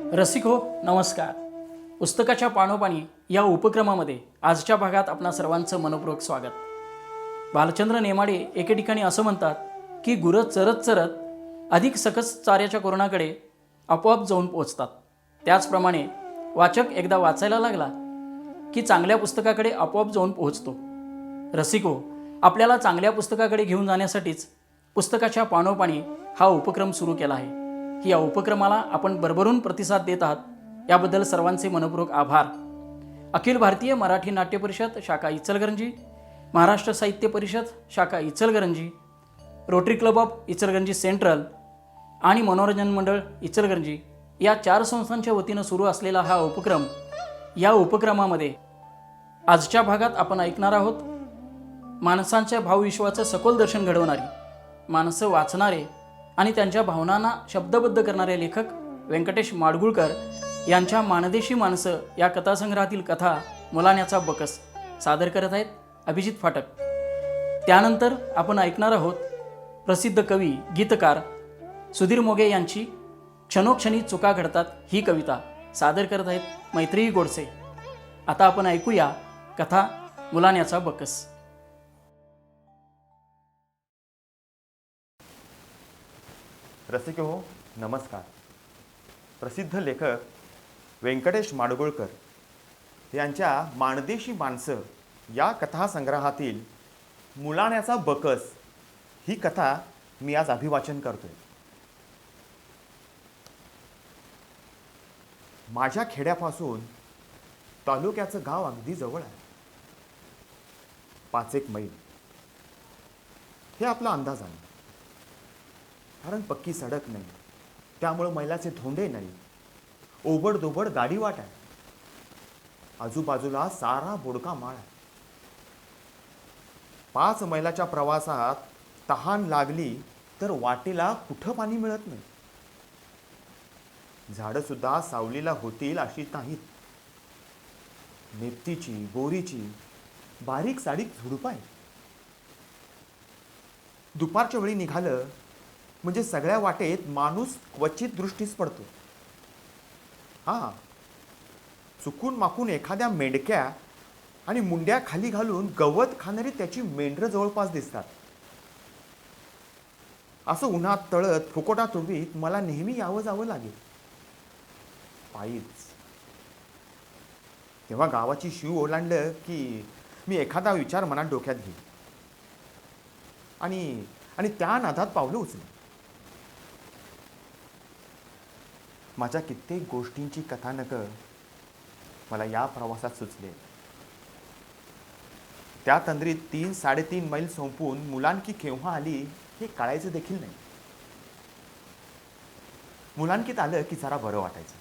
रसिक हो नमस्कार. पुस्तकाच्या पानोपानी या उपक्रमामध्ये आजच्या भागात आपणा सर्वांचं मनपूर्वक स्वागत. बालचंद्र नेमाडे एके ठिकाणी असं म्हणतात की गुरं चरत चरत अधिक सकस चाऱ्याच्या कोरणाकडे आपोआप जाऊन पोहोचतात. त्याचप्रमाणे वाचक एकदा वाचायला लागला की चांगल्या पुस्तकाकडे आपोआप जाऊन पोहोचतो. रसिको, आपल्याला चांगल्या पुस्तकाकडे घेऊन जाण्यासाठीच पुस्तकाच्या पानोपानी हा उपक्रम सुरू केला आहे. या उपक्रमाला आपण भरभरून प्रतिसाद देत आहात, याबद्दल सर्वांचे मनपूर्वक आभार. अखिल भारतीय मराठी नाट्य परिषद शाखा इचलकरंजी, महाराष्ट्र साहित्य परिषद शाखा Ichalkaranji, rotary club of Ichalkaranji central आणि मनोरंजन मंडळ इचलकरंजी या 4 संस्थांच्या वतीनं सुरू असलेला हा उपक्रम. या उपक्रमामध्ये आजच्या भागात आपण ऐकणार आहोत माणसांच्या भावविश्वाचं सखोल दर्शन घडवणारी, माणसं वाचणारे आणि त्यांच्या भावनांना शब्दबद्ध करणारे लेखक व्यंकटेश माडगुळकर यांच्या माणदेशी माणसं या कथासंग्रहातील कथा मुलाण्याचा बकस सादर करत आहेत अभिजित फाटक. त्यानंतर आपण ऐकणार आहोत प्रसिद्ध कवी गीतकार सुधीर मोघे यांची क्षणोक्षणी चुका घडतात ही कविता सादर करत आहेत मैत्रेयी गोडसे. आता आपण ऐकूया कथा मुलाण्याचा बकस. रसिक हो नमस्कार. प्रसिद्ध लेखक व्यंकटेश माडगुळकर यांच्या माणदेशी माणसं या कथासंग्रहातील मुलाण्याचा बकस ही कथा मी आज अभिवाचन करतोय. माझ्या खेड्यापासून तालुक्याचं गाव अगदी जवळ आहे, 5-1 मैल. हे आपला अंदाज आहे, कारण पक्की सडक नाही, त्यामुळे मैलाचे धोंडे नाही, ओबडदोबड गाडी वाट आहे, आजूबाजूला सारा बोडका माळ आहे. 5 मैलाच्या प्रवासात तहान लागली तर वाटेला कुठं पाणी मिळत नाही. झाडं सुद्धा सावलीला होतील अशी नाहीत. नेप्तीची बोरीची बारीक सारीक झुडपं आहे. दुपारच्या वेळी निघालं म्हणजे सगळ्या वाटेत माणूस क्वचित दृष्टीस पडतो. हां, चुकून माकून एखाद्या मेंढक्या आणि मुंड्या खाली घालून गवत खाणारी त्याची मेंढरं जवळपास दिसतात. असं उन्हात तळत फुकोटा तुडवीत मला नेहमी यावं जावं लागेल, पायीच. तेव्हा गावाची शिव ओलांडलं की मी एखादा विचार मनात डोक्यात घेईन आणि त्या नादात पावलं उचलेन. माझ्या कित्येक गोष्टींची कथानकं मला या प्रवासात सुचले. त्या तंद्रीत 3-3.5 मैल संपून मुलांकी केव्हा आली हे कळायचं देखील नाही. मुलांकीत आलं की जरा बरं वाटायचं.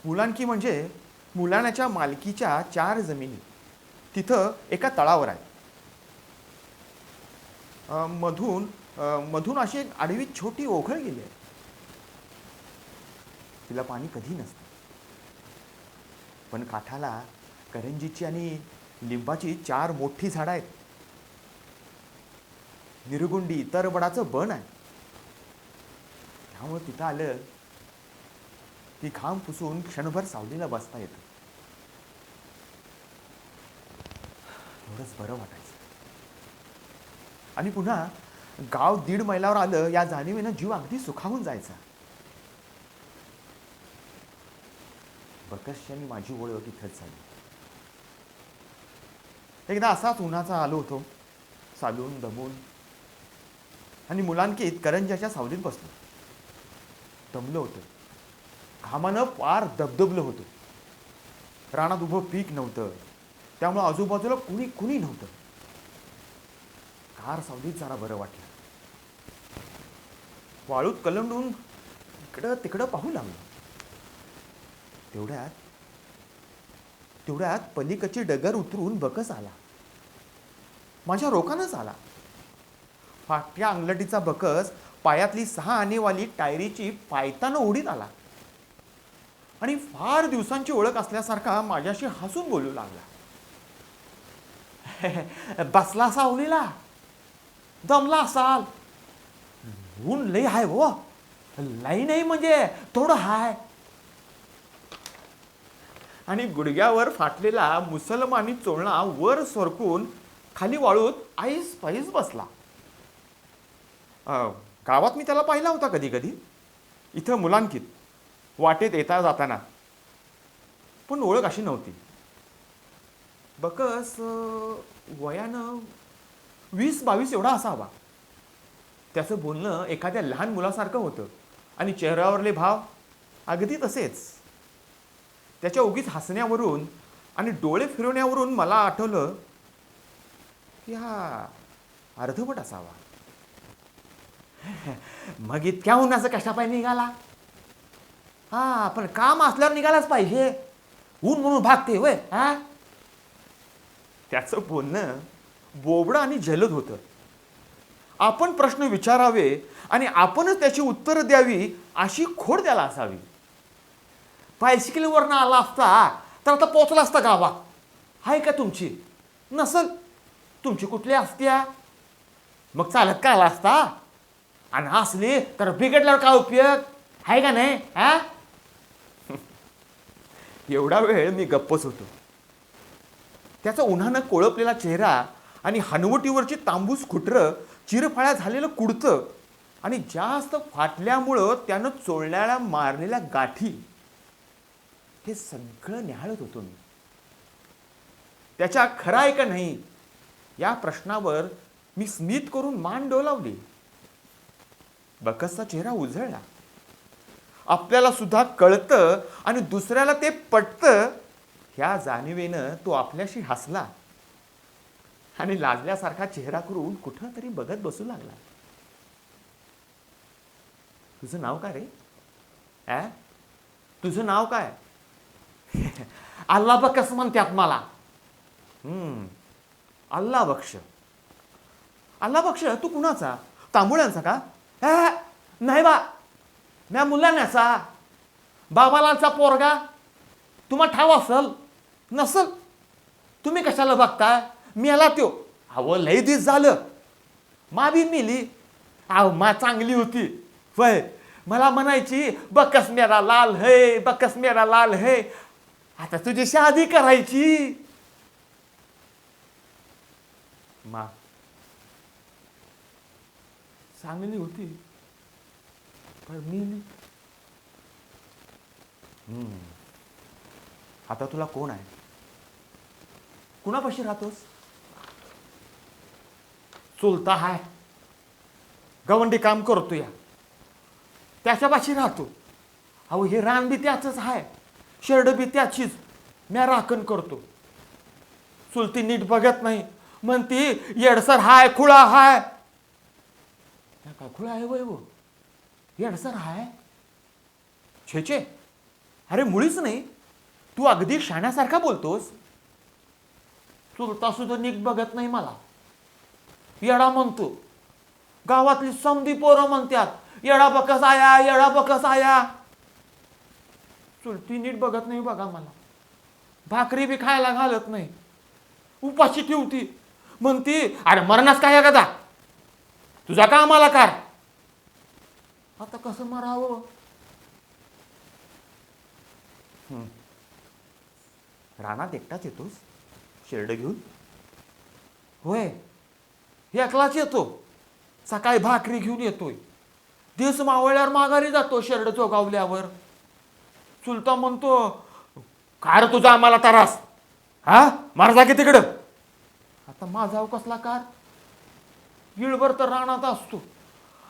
मुलांकी म्हणजे मुलाण्याच्या मालकीच्या 4 जमिनी तिथं एका तळावर आहे. मधून अशी एक आडवी छोटी ओघळ गेली आहे. तिला पाणी कधी नसतं, पण काठाला करंजीची आणि लिंबाची 4 मोठी झाडं आहेत. निरगुंडी तरबडाचं बन आहे. त्यामुळे तिथं आलं की घाम पुसून क्षणभर सावलीला बसता येतं. एवढंच बरं वाटायचं. आणि पुन्हा गाव 1.5 मैलावर आलं या जाणीवेनं जीव अगदी सुखावून जायचा. बकसच्यानी माझी ओळख इथंच झाली. एकदा असाच उन्हाचा आलो होतो, चालून दमून, आणि मुलांकीत करंजाच्या सावलीत बसलो. दमलो होतो, घामानं पार दबदबलं होतं. रानात उभं पीक नव्हतं, त्यामुळं आजूबाजूला कुणी नव्हतं. कार सावलीत जरा बरं वाटलं. वाळूत कलंडून इकडं तिकडं पाहू लागलो. तेवढ्यात पलीकडची डगर उतरून बकस आला. माझ्या रोखानच आला. फाटक्या अंगलटीचा बकस पायातली 6 आनेवाली टायरीची पायतानं उडीत आला आणि फार दिवसांची ओळख असल्यासारखा माझ्याशी हसून बोलू लागला. बसला सावलीला, दमला असाल, ऊन लय आहे हो, लई नाही म्हणजे थोडं हाय. आणि गुडघ्यावर फाटलेला मुसलमानी चोळणा वर सरकून खाली वाळूत आईस पाईस बसला. गावात मी त्याला पाहिला होता कधी कधी, इथं मुलांकीत वाटेत येता जाताना, पण ओळख अशी नव्हती. बकस वयानं 20-22 एवढा असावा. त्याचं बोलणं एखाद्या लहान मुलासारखं होतं आणि चेहऱ्यावरले भाव अगदी तसेच. त्याच्या उगीच हसण्यावरून आणि डोळे फिरवण्यावरून मला आठवलं की हा अर्धवट असावा. मग इतक्या उन्हाचं कशापाय निघाला? हा, पण काम असल्यावर निघालाच पाहिजे. ऊन म्हणून भागते वय. हा, त्याचं बोलणं बोबडं आणि जलद होतं. आपण प्रश्न विचारावे आणि आपणच त्याची उत्तरं द्यावी अशी खोड त्याला असावी. बायसिकलवरनं आला असता तर आता पोचला असता गावात. हाय का तुमची? नसल. तुमची कुठली असत्या? मग चालत का आला असता? आणि असली तर बिघडल्यावर काय उपयोग आहे का नाही? हा, एवढा वेळ मी गप्पच होतो. त्याचा उन्हानं कोळपलेला चेहरा आणि हनवटीवरची तांबूस खुटरं, चिरफाळ्या झालेलं कुडतं आणि जास्त फाटल्यामुळं त्यानं चोळल्याला मारलेल्या गाठी, हे सगळं न्याहाळत होतो मी. त्याच्या खरं आहे का नाही या प्रश्नावर मी स्मित करून मान डोलावली. बकसचा चेहरा उजळला. आपल्याला सुद्धा कळतं आणि दुसऱ्याला ते पटतं ह्या जाणीवेनं तो आपल्याशी हसला आणि लाजल्यासारखा चेहरा करून कुठं तरी बघत बसू लागला. तुझं नाव काय रे? तुझं नाव काय? अल्ला बकस म्हणतात मला. अल्ला बक्ष. अल्ला बक्ष तू कुणाचा? तांबुळ्यांचा का? नाही बा, म्या मुलाण्याचा, बाबालाचा पोरगा. तुम्हा ठाव असल नसल, तुम्ही कशाला बघताय? मेला त्यो. अहो लय दिस झालं. मा बी मेली. अहो मा चांगली होती वय. मला म्हणायची बकस मेरा लाल है, बकस मेरा लाल है. आता तुझी शादी करायची. मा चांगली होती पण मेली. आता तुला कोण आहे? कुणापाशी राहतोस? चुलता हाय, गवंडी काम करतो या, त्याच्यापाशी राहतो. अहो हे रान बी त्याच आहे, शेरड बी त्याचीच. म्या राखण करतो. चुलती नीट बघत नाही, म्हणती येडसर हाय, खुळा हाय. काय खुळा आहे वय वो? येडसर हाय? छेचे, अरे मुळीच नाही. तू अगदी शाण्यासारखा बोलतोस. चुलता सुद्धा नीट बघत नाही मला. येडा म्हणतो. गावातली समधी पोरं म्हणतात येडा बकस आया, येडा बकस आया. चुलती नीट बघत नाही बघा मला. भाकरी बी खायला घालत नाही, उपाशी ठेवती. म्हणती अरे मरणास काय गदा, तुझा का आम्हाला कार. आता कसं मरावं? रानात एकटाच येतोस शेरड घेऊन? होय, एकलाच येतो. सकाळी भाकरी घेऊन येतोय, दिवस मावळल्यावर माघारी जातो शेरड चोगावल्यावर. चुलता म्हणतो काय रे तुझा आम्हाला त्रास? हा, मार जा की तिकडं. आता माझा कसला कार? गिळभर तर रानात असतो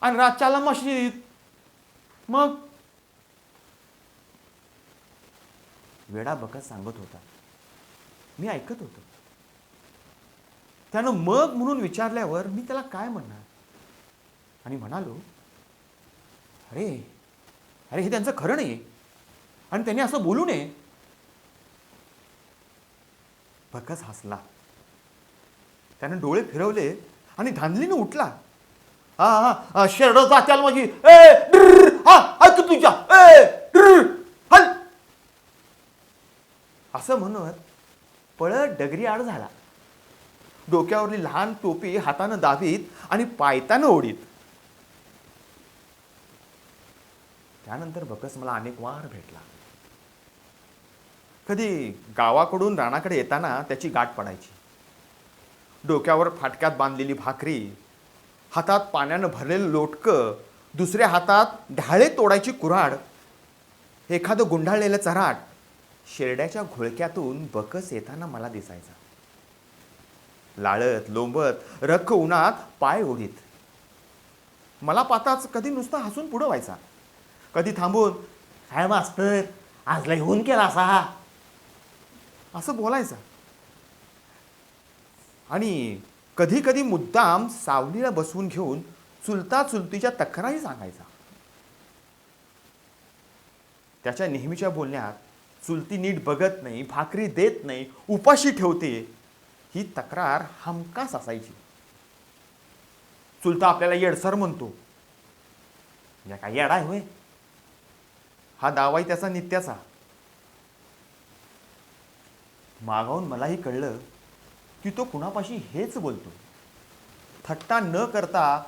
आणि रातच्याला मशीद. मग वेडा बकस सांगत होता, मी ऐकत होतो. त्यानं मग म्हणून विचारल्यावर मी त्याला काय म्हणणार? आणि म्हणालो अरे अरे हे त्यांचं खरं नाही आणि त्यांनी असं बोलू नये. बकस हसला. त्यानं डोळे फिरवले आणि धांदलीनं उठला. हा शेरड जात्याल माझी. ऐक तुझ्या हल. असं म्हणत पळत डगरी आड झाला. डोक्यावरली लहान टोपी हातानं दाबीत आणि पायतानं ओढीत. त्यानंतर बकस मला अनेक वार भेटला. कधी गावाकडून रानाकडे येताना त्याची गाठ पडायची. डोक्यावर फाटक्यात बांधलेली भाकरी, हातात पाण्यानं भरलेलं लोटकं, दुसऱ्या हातात ढाळे तोडायची कुऱ्हाड, एखादं गुंडाळलेलं चराट, शेरड्याच्या घोळक्यातून बकस येताना मला दिसायचा. लाळत लोंबत रख्ख उन्हात पाय ओढीत. मला पाताच कधी नुसता हसून पुढं व्हायचा, कधी थांबून काय मास्तर आज लय ऊन केला असा असं बोलायचा. आणि कधी कधी मुद्दाम सावलीला बसवून घेऊन चुलता चुलतीच्या तक्रारी सांगायचा. त्याच्या नेहमीच्या बोलण्यात चुलती नीट बघत नाही, भाकरी देत नाही, उपाशी ठेवते, ही तक्रार हमखास असायची. चुलता आपल्याला येडसर म्हणतो. या काय येडा आहे होय, हा दावाही त्याचा नित्याचा. मागाहून मलाही कळलं की तो कुणापाशी हेच बोलतो. थट्टा न करता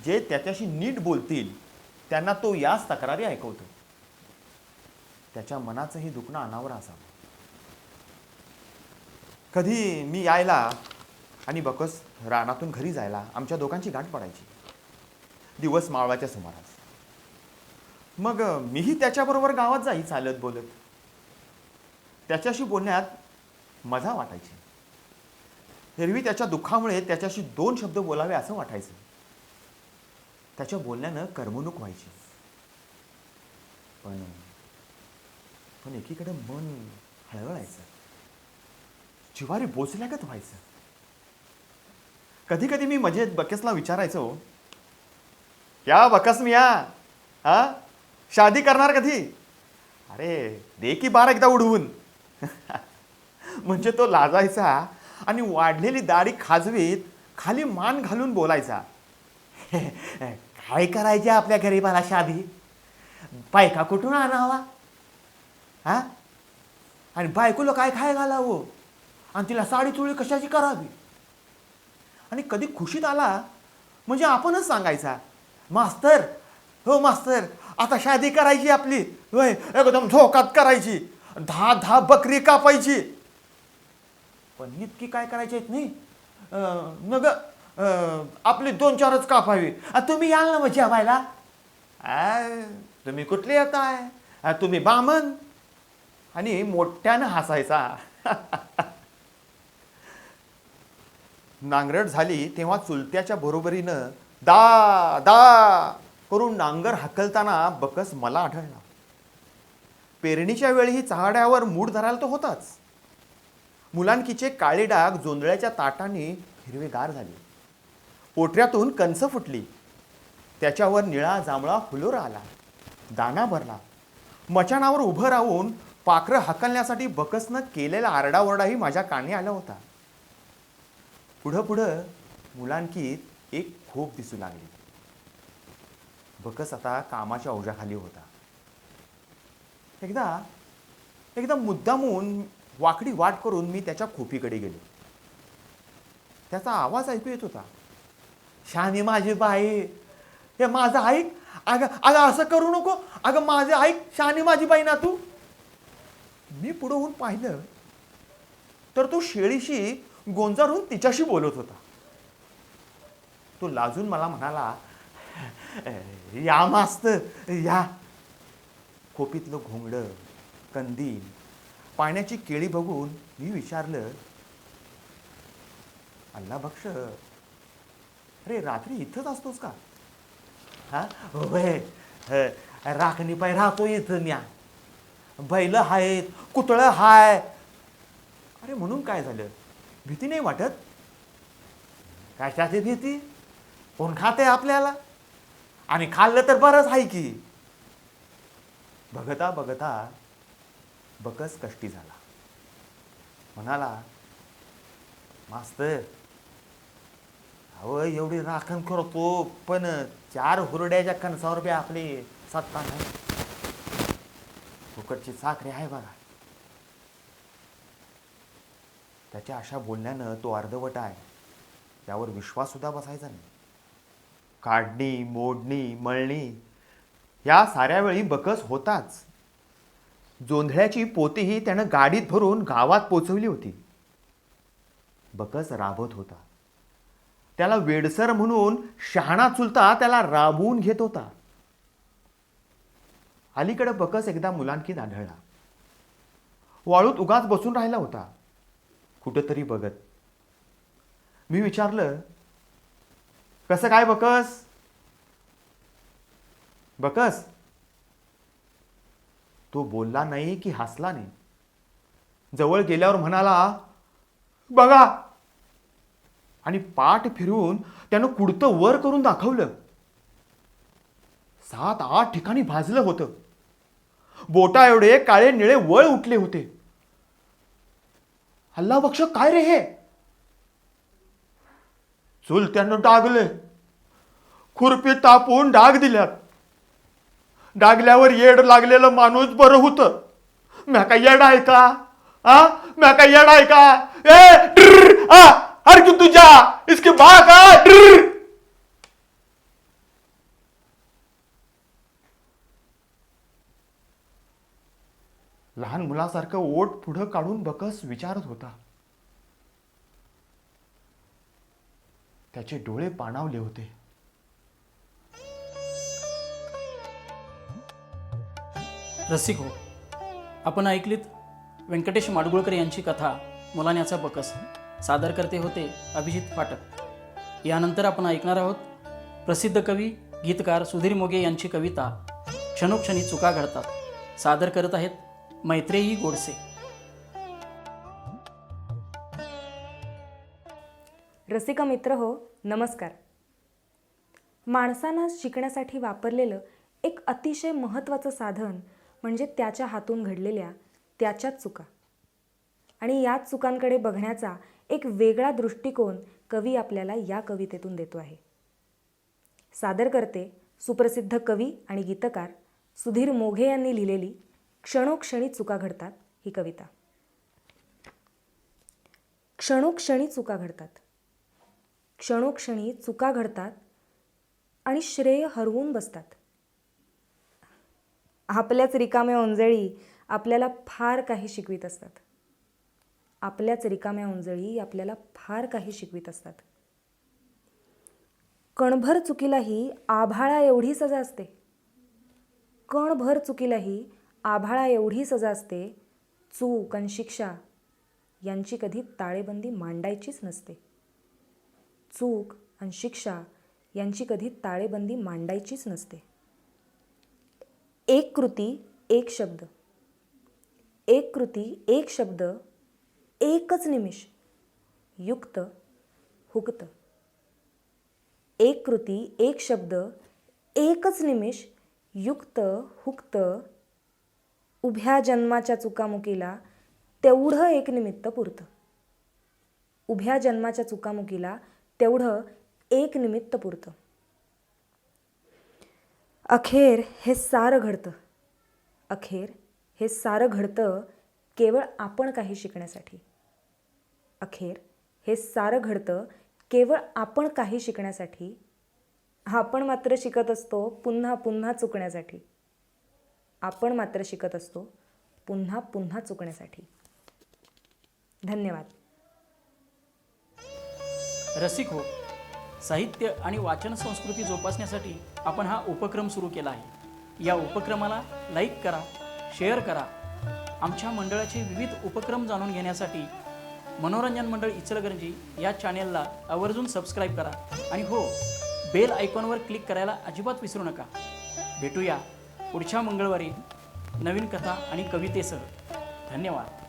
जे त्याच्याशी नीट बोलतील त्यांना तो याच तक्रारी ऐकवतो. त्याच्या मनाचंही दुखणं अनावर असावं. कधी मी यायला आणि बकस रानातून घरी जायला आमच्या दोघांची गाठ पडायची. दिवस मावळाच्या सुमारास. मग मीही त्याच्याबरोबर गावात जाई चालत बोलत. त्याच्याशी बोलण्यात मजा वाटायची. एरवी त्याच्या दुःखामुळे त्याच्याशी 2 शब्द बोलावे असं वाटायचं. त्याच्या बोलण्यानं करमणूक व्हायची. पण एकीकडे मन हळहळायचं, जिवारी बोचल्यागत व्हायचं. कधी कधी मी मजेत बकसला विचारायचो, या बकस मिया, हा शादी करणार कधी? अरे दे की बार एकदा उडवून. म्हणजे तो लाजायचा आणि वाढलेली दाढी खाजवीत खाली मान घालून बोलायचा, काय करायचे आपल्या गरीबाला शादी, बायका कुठून आणावा, हा आणि बायकोला काय खाय घालावं, आणि तिला साडी चोळी कशाची करावी. आणि कधी खुशीत आला म्हणजे आपणच सांगायचा, मास्तर, हो मास्तर, आता शादी करायची आपली, होय एकदम झोकात करायची, 10 बकरी कापायची. पण इतकी काय करायची आहेत नाही, मग आपली 2-4च कापावी. तुम्ही याल ना मग जेवायला? तुम्ही कुठले येताय, तुम्ही बामण. आणि मोठ्यानं हसायचा. नांगरट झाली तेव्हा चुलत्याच्या बरोबरीनं दा दा करून नांगर हकलताना बकस मला आढळला. पेरणीच्या वेळीही चहाड्यावर मूड धरायला तो होताच. मुलांकीचे काळे डाग जोंधळ्याच्या ताटाने हिरवेगार झाले. पोटऱ्यातून कंस फुटली. त्याच्यावर निळा जांभळा फुलोरा आला. दाना भरला. मचाणावर उभं राहून पाखरं हकलण्यासाठी बकसनं केलेला आरडाओरडाही माझ्या कानी आला होता. पुढं पुढं मुलांकीत एक खोप दिसू लागली. बकस आता कामाच्या ओझ्याखाली होता. एकदा मुद्दामून वाकडी वाट करून मी त्याच्या खोपीकडे गेलो. त्याचा आवाज ऐकू येत होता, शानी माझी बाई, हे माझं ऐक, अगं असं करू नको, अगं माझं ऐक, शानी माझी बाई ना तू. मी पुढं होऊन पाहिलं तर तो शेळीशी गोंजारून तिच्याशी बोलत होता. तो लाजून मला म्हणाला, या मास्तर या. खोपीतलं घोंगडं, कंदील, पाण्याची केळी बघून मी विचारलं, अल्ला बक्ष, अरे रात्री इथंच असतोस का? हा होय, राखणी पाय राहतो इथं म्या, बैल आहेत, कुतळं हाय. अरे म्हणून काय झालं, भीती नाही वाटत? कशाची भीती, कोण खाते आपल्याला, आणि खाल्लं तर बरंच आहे की. बघता बघता बकस कष्टी झाला. म्हणाला, मास्तर अहो एवढी राखण करतो पण 4 हुरड्याच्या कणसावर बी आपली सत्ता नाही. फुकटची साखरी आहे बघा. त्याच्या अशा बोलण्यानं तो अर्धवट आहे त्यावर विश्वास सुद्धा बसायचा नाही. काढणी, मोडणी, मळणी या साऱ्या वेळी बकस होताच. जोंधळ्याची पोतीही त्यानं गाडीत भरून गावात पोचवली होती. बकस राबत होता. त्याला वेडसर म्हणून शहाणा चुलता त्याला राबवून घेत होता. अलीकडे बकस एकदा मुलांकीत आढळला. वाळूत उगाच बसून राहिला होता, कुठंतरी बघत. मी विचारलं, कसं काय बकस? बकस. तो बोलला नाही की हसला नाही. जवळ गेल्यावर म्हणाला, बघा, आणि पाठ फिरवून त्यानं कुडतं वर करून दाखवलं. 7-8 ठिकाणी भाजलं होतं. बोटा एवढे काळे निळे वळ उठले होते. अल्ला बक्ष, काय रे हे? चुलत्यानं डागले. खुरपी तापून डाग दिल्यात. डागल्यावर येड लागलेलं माणूस बरं होतं. म्या काय येड आहे का? म्या काय येड आहे का? अरे की तुझ्या इसके बा का? लहान मुलासारखं ओठ पुढं काढून बकस विचारत होता. त्याचे डोळे पाणावले होते. रसिक हो, आपण ऐकलीत व्यंकटेश माडगुळकर यांची कथा मुलाण्याचा बकस. सादर करते होते अभिजित फाटक. यानंतर आपण ऐकणार आहोत प्रसिद्ध कवी गीतकार सुधीर मोघे यांची कविता क्षणोक्षणी चुका घडतात. सादर करत आहेत मैत्रेयी गोडसे. रसिका मित्र हो, नमस्कार. माणसानं शिकण्यासाठी वापरलेलं एक अतिशय महत्त्वाचं साधन म्हणजे त्याच्या हातून घडलेल्या त्याच्याच चुका. आणि याच चुकांकडे बघण्याचा एक वेगळा दृष्टिकोन कवी आपल्याला या कवितेतून देतो आहे. सादर करते सुप्रसिद्ध कवी आणि गीतकार सुधीर मोघे यांनी लिहिलेली क्षणोक्षणी चुका घडतात ही कविता. क्षणोक्षणी चुका घडतात. क्षणोक्षणी चुका घडतात आणि श्रेय हरवून बसतात. आपल्याच रिकाम्या ओंजळी आपल्याला फार काही शिकवित असतात. आपल्याच रिकाम्या ओंजळी आपल्याला फार काही शिकवित असतात. कणभर चुकीलाही आभाळा एवढी सजा असते. कणभर चुकीलाही आभाळा एवढी सजा असते. चूक आणि शिक्षा यांची कधी ताळेबंदी मांडायचीच नसते. चूक आणि शिक्षा यांची कधी ताळेबंदी मांडायचीच नसते. एक कृती एक शब्द. एक कृती एक शब्द. एकच निमिष युक्त हुक्त. एक कृती एक शब्द. एकच निमिष युक्त हुक्त. उभ्या जन्माच्या चुकामुकीला तेवढं एक निमित्त पुरतं. उभ्या जन्माच्या चुकामुकीला तेवढं एक निमित्त पुरतं. अखेर हे सारं घडतं. अखेर हे सारं घडतं केवळ आपण काही शिकण्यासाठी. अखेर हे सारं घडतं केवळ आपण काही शिकण्यासाठी. आपण मात्र शिकत असतो पुन्हा पुन्हा चुकण्यासाठी. आपण मात्र शिकत असतो पुन्हा पुन्हा चुकण्यासाठी. धन्यवाद. रसिक हो, साहित्य आणि वाचन संस्कृती जोपासण्यासाठी आपण हा उपक्रम सुरू केला आहे. या उपक्रमाला लाईक करा, शेअर करा. आमच्या मंडळाचे विविध उपक्रम जाणून घेण्यासाठी मनोरंजन मंडळ इचलकरंजी या चॅनेलला आवर्जून सबस्क्राईब करा. आणि हो, बेल आयकॉनवर क्लिक करायला अजिबात विसरू नका. भेटूया पुढच्या मंगळवारी नवीन कथा आणि कवितेसह. धन्यवाद.